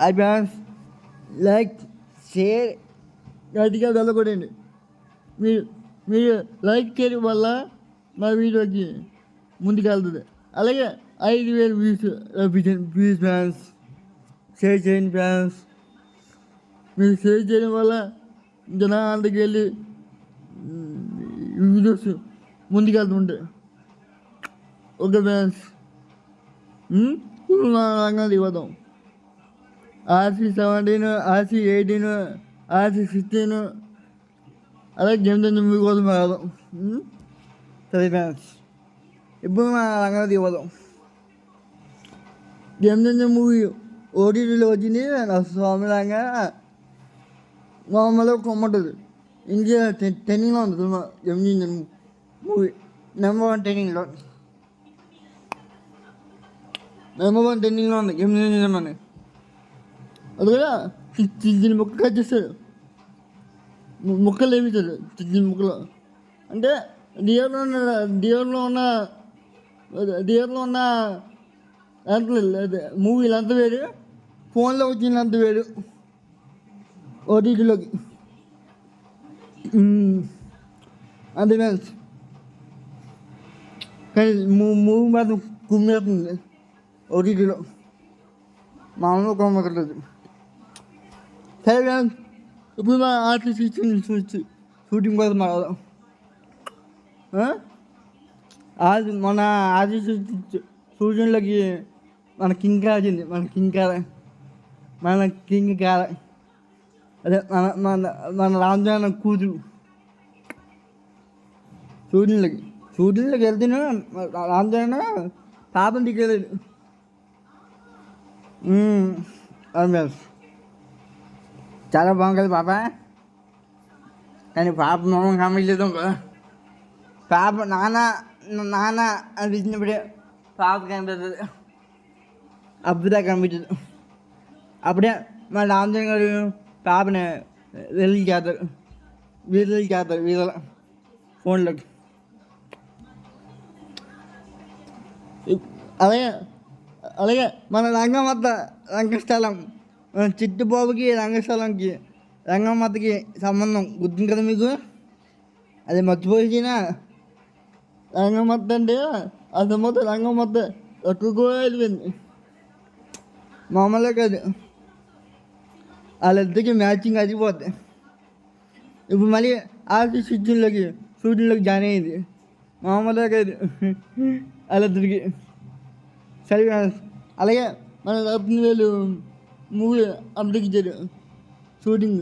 Advance like share గట్టిగా వెళ్ళకూడండి. మీరు మీరు లైక్ చేయడం వల్ల మా వీడియోకి ముందుకెళ్తుంది. అలాగే 5,000 వ్యూస్ రప్పించండి ప్లీజ్ ఫ్యాన్స్. షేర్ చేయండి ఫ్యాన్స్. మీరు షేర్ చేయడం వల్ల జనాలకి వెళ్ళి వీడియోస్ ముందుకెళ్తుంటాయి. ఓకే ఫ్యాన్స్, ఇప్పుడు మన రంగానికి పోదాం. RC17, RC18, RC16 అలాగే గేమ్ చేంజర్ మూవీ కోసం వెళ్దాం. సరే ఫ్యాన్స్, ఇప్పుడు మన రంగానికి పోదాం. గేమ్ చేంజర్ మూవీ ఓటీటీలో వచ్చింది. నా స్వామిలాగా మామూలుగా కొమ్మంటుంది. ఇండియా ట్రెండింగ్లో ఉంది cinema game changer movie. Number 1 ట్రెండింగ్లో ఉంది గేమ్ చేంజర్ అని. అది కూడా చిన్న ముక్క కట్ చేస్తాడు, ముక్కలు వేయించాడు చిన్న ముక్కలు. అంటే థియేటర్లో ఉన్న మూవీలు అంత వేరు, ఫోన్లో వచ్చిన అంత వేరు ఓటీటీలోకి. అంతే ఫ్రెండ్స్, కానీ మూవీ మాత్రం కుమ్మేస్తుంది ఓటీటీలో, మామూలుగా కొమ్మకట్లేదు. సరే ఫ్రెండ్స్, ఇప్పుడు మా ఆర్టిస్ట్ షూటింగ్ కోసం మాట్లాడదాం. మన ఆర్టిస్ట్ షూటింగ్లోకి మన కింగ్ వచ్చింది. మన కింగ్ కార అదే మన రామచంద్ర కూతురు షూటింగ్లోకి వెళ్తేనే రామచంద్ర పాపం దిగలేదు. చాలా బాగుంది పాప, కానీ పాప మొహం కమిలేదు. పాప నాన్న అనిపించినప్పుడే పాప కనిపిస్తుంది, అప్పుడే కనిపించదు. అప్పుడే మా రామచంద్ర గారు పాపని వీళ్ళు చేస్తారు వీళ్ళ ఫోన్లోకి. అలాగే మన రంగస్థలం చిట్టుబాబుకి రంగస్థలంకి రంగమ్మతకి సంబంధం గుర్తుంది కదా మీకు? అది మర్చిపోయినా రంగమ్మత అంటే ఆ సంబంధం రంగమ్మత ఎక్కువ వెళ్ళిపోయింది, మామూలుగా కాదు. వాళ్ళిద్దరికి మ్యాచింగ్ అయిపోద్ది. ఇప్పుడు మళ్ళీ ఆర్టిస్ట్ షూటింగ్లోకి జాయిన్ అయ్యింది, మామూలుగా కాదు వాళ్ళిద్దరికి. సరే అలాగే మన 15,000 మూవీ అప్పటికిచ్చారు shooting.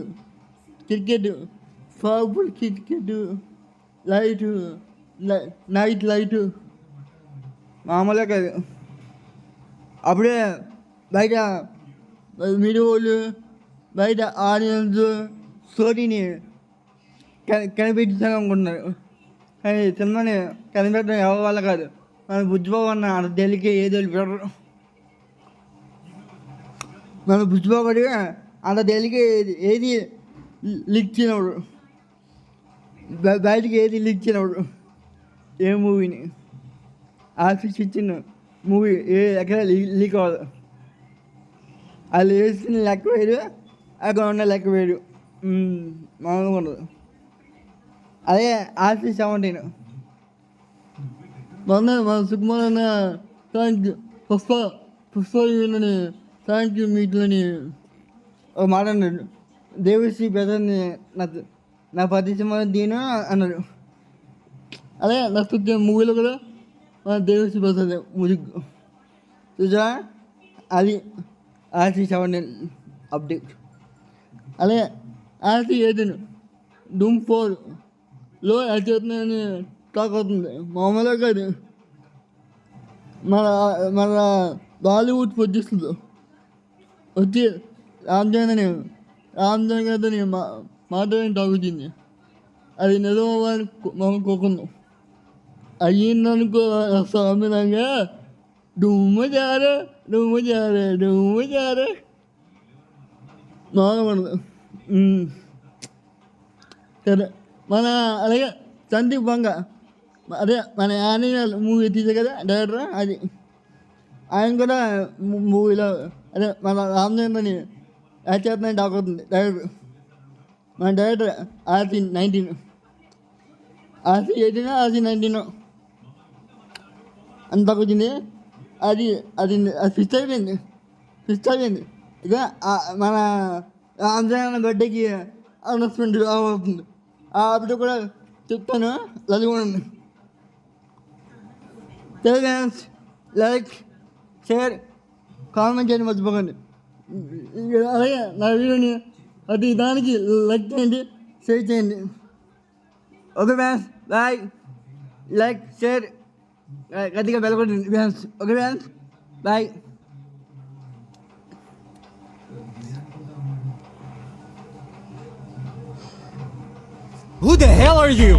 Cricket, powerful cricket, night light మామూలుగా కాదు. అప్పుడే బయట మీడియా వాళ్ళు, బయట ఆడియన్స్ స్టోరీని కనిపెట్టించాలి అనుకుంటున్నారు. కానీ సినిమాని కనిపెట్టడం ఎవరి వల్ల కాదు. మన బుజ్జిబాబు అన్న అంత తేలికే ఏదో పెట్టరు. మన బుజ్జిబాబు అంత తేలికే ఏది లీక్ చేయనప్పుడు, బయటికి ఏది లీక్ చేయనప్పుడు ఏ మూవీని ఆర్టిస్ట్ ఇచ్చిన మూవీ ఎక్కడ లీక్ అవ్వదు. వాళ్ళు వేసిన లెక్క వేరు, అక్కడ ఉన్న లెక్క వేరు, మామూలుగా ఉండదు. అదే RC17 మన సుకుమార్ అన్న పుష్పని థ్యాంక్ యూ మీట్లని ఒక మాట అన్నాడు. దేవిశ్రీ ప్రసాద్ని నా పరిచయం దీని అన్నాడు. అదే నెక్స్ట్ మూవీలో కూడా మన దేవిశ్రీ ప్రసాద్ మ్యూజిక్ చూసా. అది RC17 అప్డేట్. అలాగే RC18 Doom 4లో అవుతుందని టాక్ అవుతుంది, మామూలుగా కాదు. మన బాలీవుడ్ ప్రొడ్యూసర్లు వచ్చి రామచంద్ర గారితో మాట్లాడని టాక్ వచ్చింది. అది నిజం అవ్వాలని మనం కోరుకుందాం. అయ్యిందనుకో స్వామిలాగా డుమ్మ జారే మామూలు. సరే మన అలాగే సందీప్ వంగ, అదే మన యానిమల్ మూవీ తీసే కదా డైరెక్టర్, అది ఆయన కూడా మూవీలో అదే మన రామచంద్రని యాక్ట్ చేస్తున్నాను టాక్ అవుతుంది డైరెక్టర్. మన డైరెక్టర్ RC19, RC18, RC19 అంత వచ్చింది. అది అది ఫిక్స్ అయిపోయింది. ఇక మన రామచంద్ర బర్త్డేకి అనౌన్స్మెంట్ అవుతుంది. ఆ అప్పుడు కూడా చెప్తాను, చదువుకోండి. ఫ్రెండ్స్, లైక్, షేర్, కామెంట్ చేయండి మర్చిపోకండి. అలాగే నా వీడియోని ప్రతి దానికి లైక్ చేయండి, షేర్ చేయండి. ఓకే ఫ్రెండ్స్, లైక్, షేర్, గట్టిగా బెల్లకొట్టండి friends. Okay friends, bye. Who the hell are you?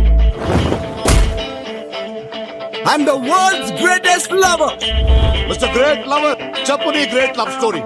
I'm the world's greatest lover. Mr. Great Lover, చెప్పు నీ గ్రేట్ లవ్ స్టోరీ.